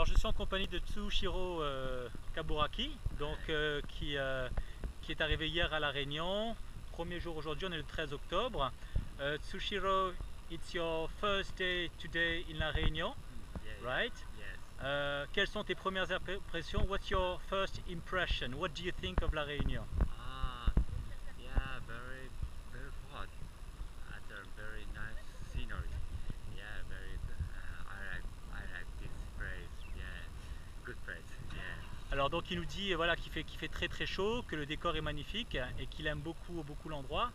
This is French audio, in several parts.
Alors je suis en compagnie de Tsushiro Kaburaki, donc, qui est arrivé hier à La Réunion. Premier jour aujourd'hui, on est le 13 octobre. Tsushiro, it's your first day today in La Réunion, right? Yes. Quelles sont tes premières impressions? What's your first impression? What do you think of La Réunion? Yeah, very hot. At a very nice scenery. Yeah, very. I like this place. Yeah, good place. Yeah. Alors donc il nous dit voilà qu'il fait très très chaud, que le décor est magnifique et qu'il aime beaucoup l'endroit.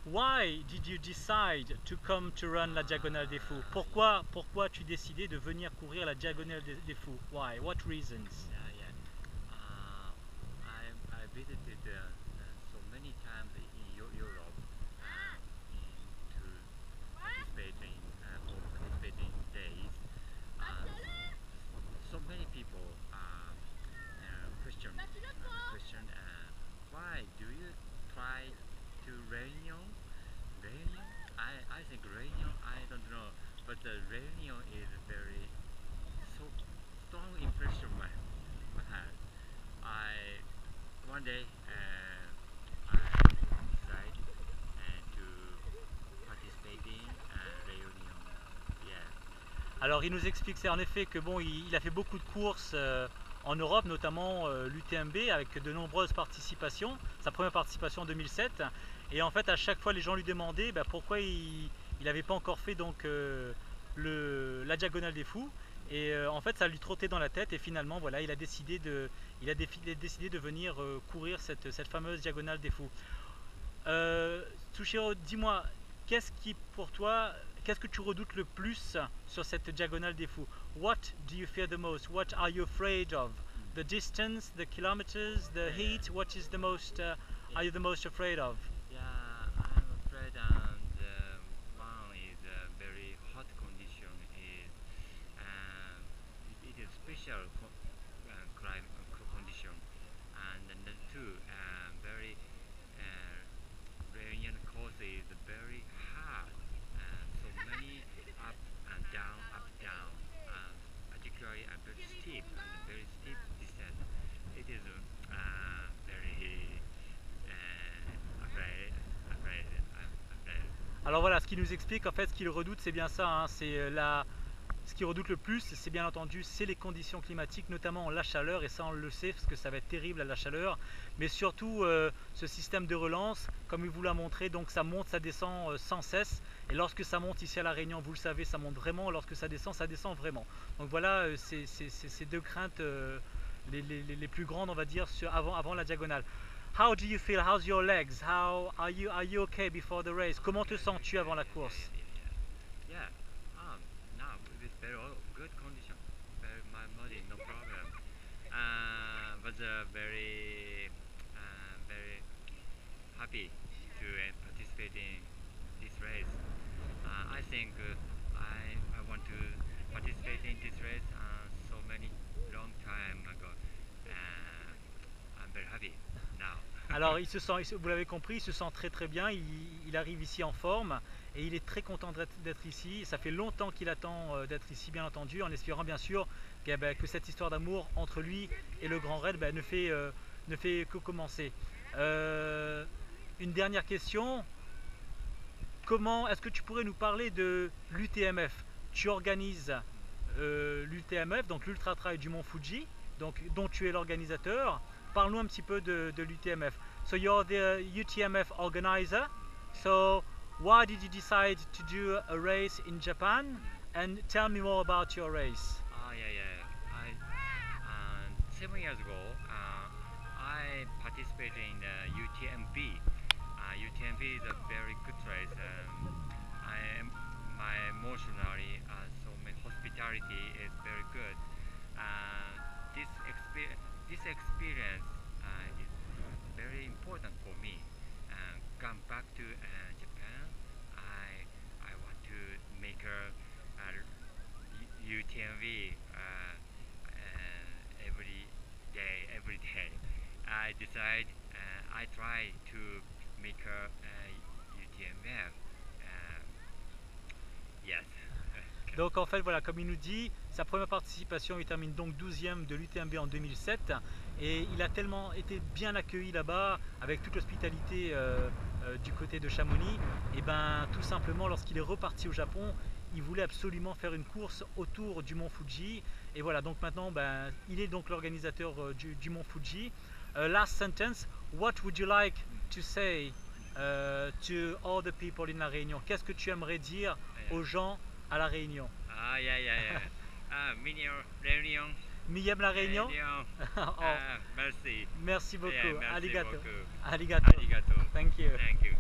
Why did you decide to come to run la Diagonale des Fous? Pourquoi tu décidé de venir courir la Diagonale des Fous? Why? What reasons? Yeah. I visited so many times in Europe to participate in days. Uh, so many people question why do you try to Réunion? Réunion? I think Réunion. I don't know, but the Réunion is very so strong impression my had. I one day I decided to participate in Réunion. Yeah. Alors il nous explique c'est en effet que bon il a fait beaucoup de courses en Europe, notamment l'UTMB avec de nombreuses participations, sa première participation en 2007, et en fait à chaque fois les gens lui demandaient pourquoi il n'avait pas encore fait donc la Diagonale des Fous, et en fait ça lui trottait dans la tête, et finalement voilà il a décidé de venir courir cette fameuse Diagonale des Fous. Tsushiro, dis-moi, qu'est-ce que tu redoutes le plus sur cette Diagonale des Fous? What do you fear the most? What are you afraid of? The distance, the kilometers, the heat? What is the most? Are you the most afraid of? Yeah, I'm afraid, and one is very hot condition. It is special climate condition, and then the two very Réunion coast is very hard, and so many up and down, particularly very steep and very steep descent. It is very afraid. Alors voilà, ce qu'il nous explique, en fait, ce qu'il redoute, c'est bien ça, hein, ce qu'il redoute le plus, c'est bien entendu, c'est les conditions climatiques, notamment la chaleur, et ça on le sait, parce que ça va être terrible à la chaleur, mais surtout ce système de relance, comme il vous l'a montré, donc ça monte, ça descend sans cesse, et lorsque ça monte ici à La Réunion, vous le savez, ça monte vraiment, lorsque ça descend vraiment. Donc voilà, c'est ces deux craintes les plus grandes, on va dire, avant la diagonale. How do you feel? How's your legs? How are you okay before the race? Comment te sens-tu avant la course? Yeah. Now with very good condition, my body no problem. Was very happy to participate in this race. I think I want to participate in this race so many long time ago. I'm very happy now. Alors il se sent, vous l'avez compris, il se sent très bien, il arrive ici en forme et il est très content d'être ici. Ça fait longtemps qu'il attend d'être ici, bien entendu, en espérant bien sûr que cette histoire d'amour entre lui et le Grand Raid ne fait que commencer. Une dernière question, est-ce que tu pourrais nous parler de l'UTMF? Tu organises l'UTMF, donc l'Ultra Trail du Mont Fuji, donc, dont tu es l'organisateur. Parle-nous un petit peu de l'UTMF. So you're the UTMF organizer. So why did you decide to do a race in Japan? And tell me more about your race. Yeah. 7 years ago, I participated in the UTMB. UTMB is a very good race. My emotionally, so my hospitality is very good. This experience is very important for me. Come back to Japan, I want to make a UTMB every day. I decide I try to make a UTMF. Yes. Donc en fait voilà, comme il nous dit, Sa première participation, il termine donc 12e de l'UTMB en 2007 et il a tellement été bien accueilli là-bas avec toute l'hospitalité du côté de Chamonix, et ben tout simplement lorsqu'il est reparti au Japon, il voulait absolument faire une course autour du mont Fuji, et voilà, donc maintenant ben, il est donc l'organisateur du mont Fuji. Last sentence, what would you like to say to all the people in La Réunion? Qu'est-ce que tu aimerais dire aux gens à La Réunion? Ah, yeah. Mini Réunion. Miyam La Réunion? Oh, merci. Merci beaucoup. Yeah, merci Arigato. beaucoup. Arigato. Arigato. Thank you. Thank you.